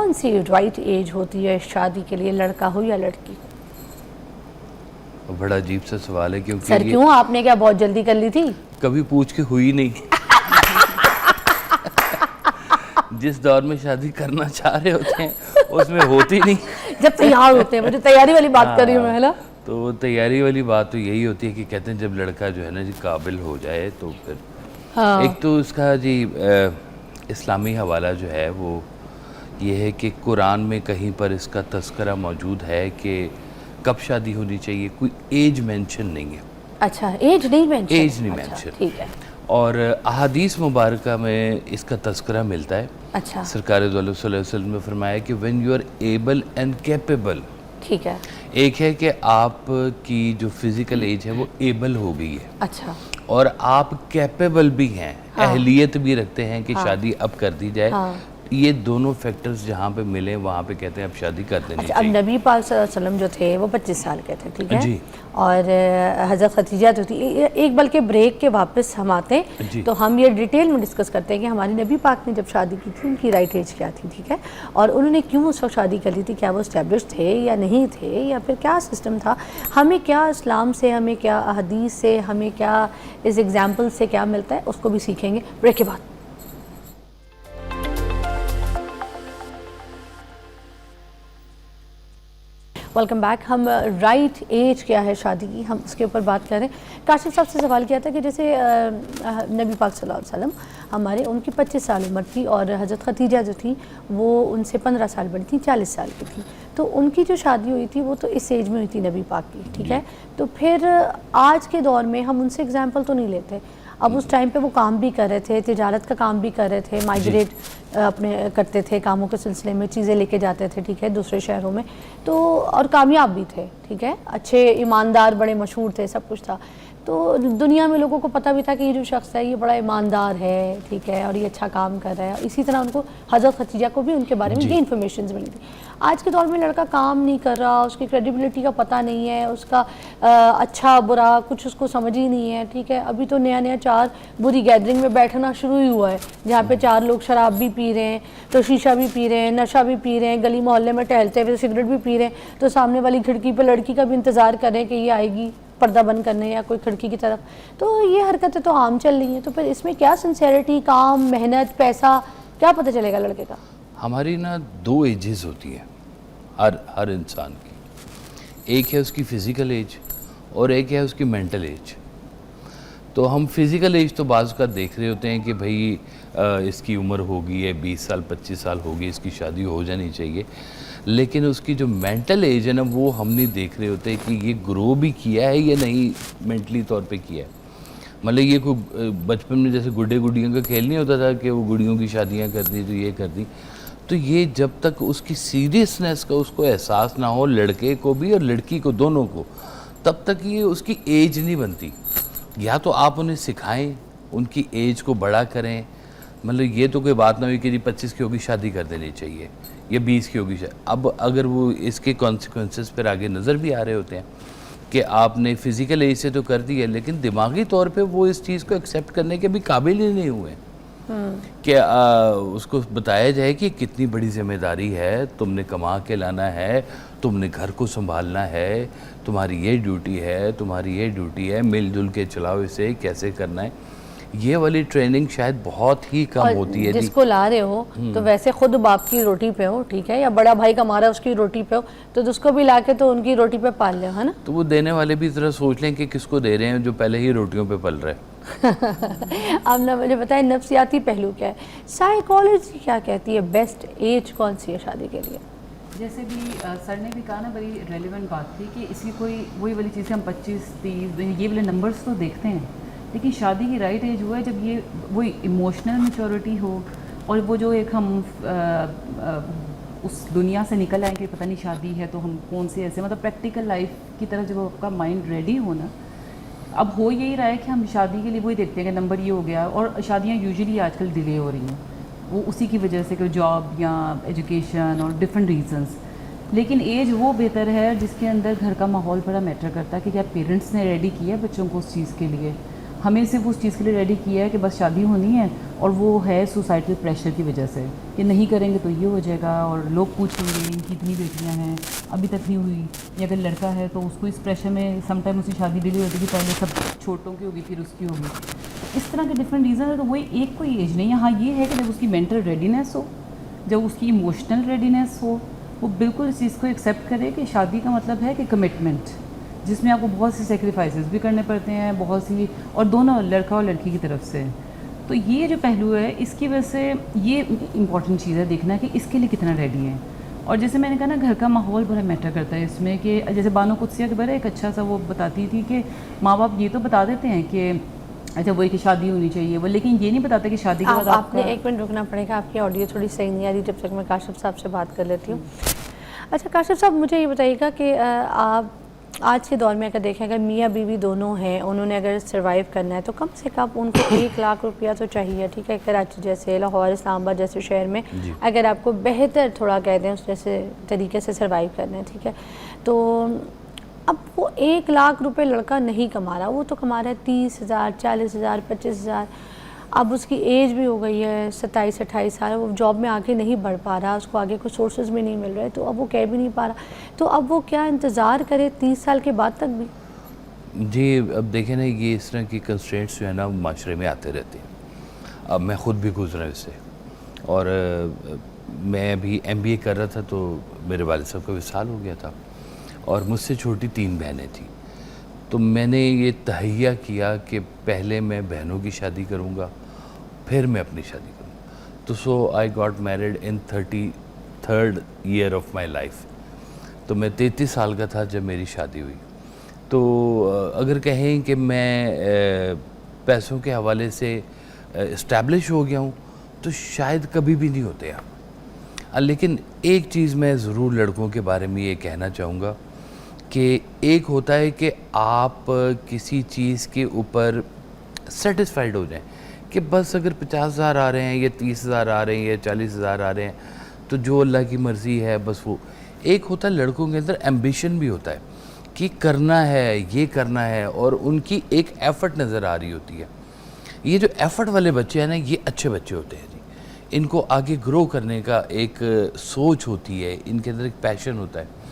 کون سی right age ہوتی ہے شادی کے لیے، لڑکا ہو یا لڑکی؟ بڑا عجیب سا سوال ہے، کیونکہ سر کیوں، آپ نے کیا بہت جلدی کر لی تھی؟ کبھی پوچھ کے ہوئی نہیں۔ جس دور میں شادی کرنا چاہ رہے ہوتے ہیں اس میں ہوتی نہیں، جب تیار ہوتے ہیں، مجھے تیاری والی بات کر رہی ہوں میں، ہے نا؟ تو وہ تیاری والی بات تو یہی ہوتی ہے کہ کہتے ہیں جب لڑکا جو ہے نا جی قابل ہو جائے تو پھر ایک تو اس کا جی اسلامی حوالہ جو ہے وہ یہ ہے کہ قرآن میں کہیں پر اس کا تذکرہ موجود ہے کہ کب شادی ہونی چاہیے، کوئی ایج مینشن نہیں ہے۔ اچھا، ایج نہیں مینشن؟ ایج نہیں مینشن، ٹھیک ہے۔ اور احادیث مبارکہ میں اس کا تذکرہ ملتا ہے۔ اچھا، سرکار دو علیہ صلی اللہ علیہ وسلم نے فرمایا کہ when you are able and capable، ٹھیک ہے۔ ایک ہے کہ آپ کی جو فزیکل ایج ہے وہ ایبل ہو گئی ہے، اچھا، اور آپ کیپیبل بھی ہیں، اہلیت بھی رکھتے ہیں کہ شادی اب کر دی جائے، یہ دونوں فیکٹرز جہاں پہ ملیں وہاں پہ کہتے ہیں اب شادی کر دینی اچھا، اب چاہیے۔ نبی پاک صلی اللہ علیہ وسلم جو تھے وہ 25 سال کے تھے، ٹھیک ہے؟ جی۔ اور حضرت خدیجہ جو تھی، ایک بلکہ بریک کے واپس ہم آتے ہیں تو ہم یہ ڈیٹیل میں ڈسکس کرتے ہیں کہ ہماری نبی پاک نے جب شادی کی تھی ان کی رائٹ ایج کیا تھی، ٹھیک ہے؟ اور انہوں نے کیوں اس وقت شادی کر لی تھی، کیا وہ اسٹیبلش تھے یا نہیں تھے، یا پھر کیا سسٹم تھا، ہمیں کیا اسلام سے، ہمیں کیا احادیث سے، ہمیں کیا اس ایگزامپل سے کیا ملتا ہے، اس کو بھی سیکھیں گے بریک کے بعد۔ Welcome back. ہم رائٹ ایج کیا ہے شادی کی، ہم اس کے اوپر بات کر رہے ہیں۔ کاشف صاحب سے سوال کیا تھا کہ جیسے نبی پاک صلی اللہ علیہ وسلم ہمارے، ان کی 25 سال عمر تھی، اور حضرت خدیجہ جو تھیں وہ ان سے 15 سال بڑی تھیں، 40 سال کی تھیں، تو ان کی جو شادی ہوئی تھی وہ تو اس ایج میں ہوئی تھی نبی پاک کی، ٹھیک ہے؟ تو پھر آج کے دور میں ہم ان سے اگزامپل تو نہیں لیتے، اب اس ٹائم پہ وہ کام بھی کر رہے تھے، تجارت کا کام بھی کر رہے تھے، مائگریٹ اپنے کرتے تھے کاموں کے سلسلے میں، چیزیں لے کے جاتے تھے، ٹھیک ہے، دوسرے شہروں میں، تو اور کامیاب بھی تھے، ٹھیک ہے، اچھے ایماندار، بڑے مشہور تھے، سب کچھ تھا، تو دنیا میں لوگوں کو پتہ بھی تھا کہ یہ جو شخص ہے یہ بڑا ایماندار ہے، ٹھیک ہے، اور یہ اچھا کام کر رہا ہے، اسی طرح ان کو حضرت خدیجہ کو بھی ان کے بارے میں یہ انفارمیشنز ملی تھی۔ آج کے دور میں لڑکا کام نہیں کر رہا، اس کی کریڈیبلٹی کا پتہ نہیں ہے، اس کا اچھا برا کچھ اس کو سمجھ ہی نہیں ہے، ٹھیک ہے، ابھی تو نیا نیا 4 بری گیدرنگ میں بیٹھنا شروع ہی ہوا ہے، جہاں پہ 4 لوگ شراب بھی پی رہے ہیں، تو شیشہ بھی پی رہے ہیں، نشہ بھی پی رہے ہیں، گلی محلے میں ٹہلتے ہوئے سگریٹ بھی پی رہے ہیں، تو سامنے والی کھڑکی پہ لڑکی کا بھی انتظار کر رہے ہیں کہ یہ آئے گی پردہ بند کرنے یا کوئی کھڑکی کی طرف، تو یہ حرکتیں تو عام چل رہی ہیں، تو پھر اس میں کیا سنسیئرٹی، کام، محنت، پیسہ، کیا پتہ چلے گا لڑکے کا؟ ہماری نا 2 ایجز ہوتی ہیں ہر انسان کی، ایک ہے اس کی فزیکل ایج اور ایک ہے اس کی مینٹل ایج۔ تو ہم فزیکل ایج تو بعض کا دیکھ رہے ہوتے ہیں کہ بھئی اس کی عمر ہوگی ہے 20 سال 25 سال ہوگی، اس کی شادی ہو جانی چاہیے، لیکن اس کی جو مینٹل ایج ہے نا وہ ہم نہیں دیکھ رہے ہوتے کہ یہ گرو بھی کیا ہے یا نہیں مینٹلی طور پہ کیا ہے۔ مطلب یہ کوئی بچپن میں جیسے گڈے گڈیوں کا کھیل نہیں ہوتا تھا کہ وہ گڈیوں کی شادیاں کر دی تو یہ کر دی، تو یہ جب تک اس کی سیریسنس کا اس کو احساس نہ ہو، لڑکے کو بھی اور لڑکی کو دونوں کو، تب تک یہ اس کی ایج نہیں بنتی۔ یا تو آپ انہیں سکھائیں، ان کی ایج کو بڑا کریں، مطلب یہ تو کوئی بات نہ ہوئی کہ جی 25 کی ہوگی شادی کر دینی چاہیے یا 20 کی ہوگی شادی۔ اب اگر وہ اس کے کانسیکوینسز پھر آگے نظر بھی آ رہے ہوتے ہیں کہ آپ نے فزیکل ایج سے تو کر دی ہے لیکن دماغی طور پہ وہ اس چیز کو ایکسیپٹ کرنے کے بھی قابل ہی نہیں ہوئے کہ اس کو بتایا جائے کہ کتنی بڑی ذمہ داری ہے، تم نے کما کے لانا ہے، تم نے گھر کو سنبھالنا ہے، تمہاری یہ ڈیوٹی ہے، تمہاری یہ ڈیوٹی ہے، مل جل کے چلاؤ اسے، کیسے کرنا ہے۔ یہ والی ٹریننگ شاید بہت ہی کم ہوتی ہے۔ جس کو لا رہے ہو تو ویسے خود باپ کی روٹی پہ ہو، ٹھیک ہے، یا بڑا بھائی کما رہا ہے اس کی روٹی پہ ہو، تو اس کو بھی لا کے تو ان کی روٹی پہ پال لے، ہے نا؟ تو وہ دینے والے بھی ذرا سوچ لیں کہ کس کو دے رہے ہیں جو پہلے ہی روٹیوں پہ پل رہے۔ اب نہ مجھے بتائیں نفسیاتی پہلو کیا ہے، سائیکالوجی کیا کہتی ہے بیسٹ ایج کون سی ہے شادی کے لیے؟ جیسے بھی سر نے بھی کہا نا، بڑی ریلیونٹ بات تھی کہ اس کی کوئی وہی والی چیزیں ہم 25 30 یہ والے نمبرز تو دیکھتے ہیں، لیکن شادی کی رائٹ ایج وہ ہے جب یہ وہی ایموشنل میچورٹی ہو، اور وہ جو ایک ہم اس دنیا سے نکل آئیں کہ پتہ نہیں شادی ہے تو ہم کون سے ایسے، مطلب پریکٹیکل لائف کی طرف جب آپ کا مائنڈ ریڈی ہونا۔ اب ہو یہی رہا ہے کہ ہم شادی کے لیے وہی دیکھتے ہیں کہ نمبر یہ ہو گیا، اور شادیاں یوزلی آج کل ڈیلے ہو رہی ہیں، وہ اسی کی وجہ سے کہ جاب یا ایجوکیشن اور ڈفرینٹ ریزنس۔ لیکن ایج وہ بہتر ہے جس کے اندر گھر کا ماحول بڑا میٹر کرتا ہے کہ کیا پیرنٹس نے ریڈی کیا بچوں کو اس چیز کے لیے، ہمیں صرف اس چیز کے لیے ریڈی کیا ہے کہ بس شادی ہونی ہے، اور وہ ہے سوسائٹل پریشر کی وجہ سے کہ نہیں کریں گے تو یہ ہو جائے گا، اور لوگ پوچھیں گے ان کی اتنی بیٹیاں ہیں ابھی تک نہیں ہوئی، یا اگر لڑکا ہے تو اس کو اس پریشر میں سم ٹائم اس کی شادی ڈیلے ہوتی ہے کہ پہلے سب چھوٹوں کی ہوگی پھر اس کی ہوگی. اس طرح کے ڈفرینٹ ریزن ہے. تو وہی ایک کوئی ایج نہیں ہے. ہاں یہ ہے کہ جب اس کی مینٹل ریڈینیس ہو، جب اس کی ایموشنل ریڈینیس ہو، وہ بالکل اس چیز کو ایکسیپٹ کرے کہ شادی کا مطلب ہے کہ کمٹمنٹ، جس میں آپ کو بہت سی سیکریفائسز بھی کرنے پڑتے ہیں، بہت سی، اور دونوں لڑکا اور لڑکی کی طرف سے. تو یہ جو پہلو ہے اس کی وجہ سے یہ امپورٹنٹ چیز ہے دیکھنا کہ اس کے لیے کتنا ریڈی ہیں. اور جیسے میں نے کہا نا گھر کا ماحول بڑا میٹر کرتا ہے اس میں، کہ جیسے بانو قدسیہ کے بارے ایک اچھا سا وہ بتاتی تھی کہ ماں باپ یہ تو بتا دیتے ہیں کہ اچھا وہی کہ شادی ہونی چاہیے، وہ لیکن یہ نہیں بتاتے کہ شادی کے بعد آپ نے ایک منٹ رکنا پڑے گا، آپ کی آڈیو تھوڑی صحیح نہیں آ رہی، جب تک میں کاشف صاحب سے بات کر لیتی ہوں. اچھا کاشف صاحب مجھے یہ بتائیے گا کہ آپ آج کے دور میں اگر دیکھیں، اگر میاں بیوی دونوں ہیں، انہوں نے اگر سروائیو کرنا ہے تو کم سے کم ان کو 1 لاکھ روپیہ تو چاہیے. ٹھیک ہے، کراچی جیسے، لاہور، اسلام آباد جیسے شہر میں اگر آپ کو بہتر تھوڑا کہہ دیں اس جیسے طریقے سے سروائیو کرنا ہے، ٹھیک ہے، تو اب وہ 1 لاکھ روپے لڑکا نہیں کما رہا، وہ تو کما رہا ہے 30,000 40,000 25,000. اب اس کی ایج بھی ہو گئی ہے 27 28 سال، وہ جاب میں آگے نہیں بڑھ پا رہا، اس کو آگے کوئی سورسز بھی نہیں مل رہے، تو اب وہ کہہ بھی نہیں پا رہا، تو اب وہ کیا انتظار کرے 30 سال کے بعد تک بھی؟ جی اب دیکھیں نا، یہ اس طرح کی کنسٹرینٹس جو ہے نا معاشرے میں آتے رہتے ہیں. اب میں خود بھی گزرا اس سے، اور میں ابھی MBA کر رہا تھا تو میرے والد صاحب کا وصال ہو گیا تھا، اور مجھ سے چھوٹی 3 بہنیں تھیں. تو میں نے یہ تہیہ کیا کہ پہلے میں بہنوں کی شادی کروں گا، پھر میں اپنی شادی کروں گا. تو so I got married in 33rd year of my life. تو میں 33 سال کا تھا جب میری شادی ہوئی. تو اگر کہیں کہ میں پیسوں کے حوالے سے اسٹیبلش ہو گیا ہوں تو شاید کبھی بھی نہیں ہوتے آپ. لیکن ایک چیز میں ضرور لڑکوں کے بارے میں یہ کہنا چاہوں گا کہ ایک ہوتا ہے کہ آپ کسی چیز کے اوپر سیٹسفائیڈ ہو جائیں کہ بس اگر 50,000 آ رہے ہیں یا 30,000 آ رہے ہیں یا 40,000 آ رہے ہیں تو جو اللہ کی مرضی ہے بس وہ. ایک ہوتا ہے لڑکوں کے اندر ایمبیشن بھی ہوتا ہے کہ کرنا ہے، یہ کرنا ہے، اور ان کی ایک ایفرٹ نظر آ رہی ہوتی ہے. یہ جو ایفرٹ والے بچے ہیں نا، یہ اچھے بچے ہوتے ہیں جی. ان کو آگے گرو کرنے کا ایک سوچ ہوتی ہے، ان کے اندر ایک پیشن ہوتا ہے.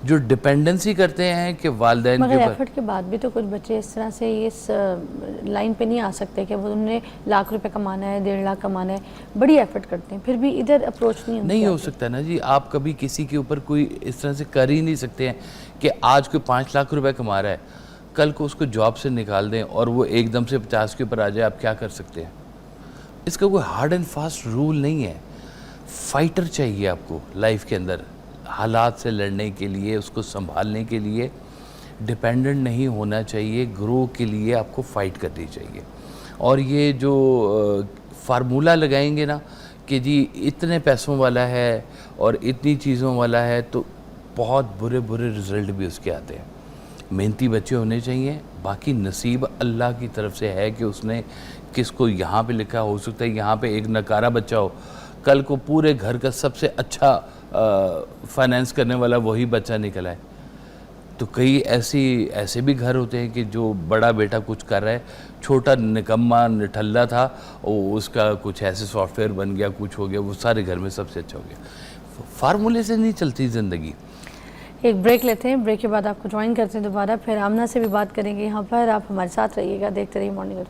جو ڈپینڈنسی کرتے ہیں کہ والدین کے مگر ایفرٹ کے بعد بھی تو کچھ بچے اس طرح سے اس لائن پہ نہیں آ سکتے کہ وہ انہوں نے 1 لاکھ روپے کمانا ہے، 1.5 لاکھ کمانا ہے، بڑی ایفرٹ کرتے ہیں، پھر بھی ادھر اپروچ نہیں ہو سکتا نا جی. آپ کبھی کسی کے اوپر کوئی اس طرح سے کر ہی نہیں سکتے ہیں کہ آج کوئی 5 لاکھ روپے کما رہا ہے، کل کو اس کو جاب سے نکال دیں اور وہ ایک دم سے 50 کے اوپر آ جائے. آپ کیا کر سکتے ہیں؟ اس کا کوئی ہارڈ اینڈ فاسٹ رول نہیں ہے. فائٹر چاہیے آپ کو لائف کے اندر، حالات سے لڑنے کے لیے، اس کو سنبھالنے کے لیے. ڈپینڈنٹ نہیں ہونا چاہیے، گرو کے لیے آپ کو فائٹ کرنی چاہیے. اور یہ جو فارمولہ لگائیں گے نا کہ جی اتنے پیسوں والا ہے اور اتنی چیزوں والا ہے، تو بہت برے رزلٹ بھی اس کے آتے ہیں. محنتی بچے ہونے چاہیے. باقی نصیب اللہ کی طرف سے ہے کہ اس نے کس کو یہاں پہ لکھا. ہو سکتا ہے یہاں پہ ایک نکارہ بچہ ہو، کل کو پورے گھر کا سب سے اچھا فائنینس کرنے والا وہی بچہ نکلا ہے. تو کئی ایسے بھی گھر ہوتے ہیں کہ جو بڑا بیٹا کچھ کر رہا ہے، چھوٹا نکما نٹھلا تھا، اس کا کچھ ایسے سافٹ ویئر بن گیا، کچھ ہو گیا، وہ سارے گھر میں سب سے اچھا ہو گیا. فارمولے سے نہیں چلتی زندگی. ایک بریک لیتے ہیں، بریک کے بعد آپ کو جوائن کرتے ہیں دوبارہ، پھر آمنہ سے بھی بات کریں گے یہاں پر. آپ ہمارے ساتھ رہیے گا، دیکھتے رہیے مارننگ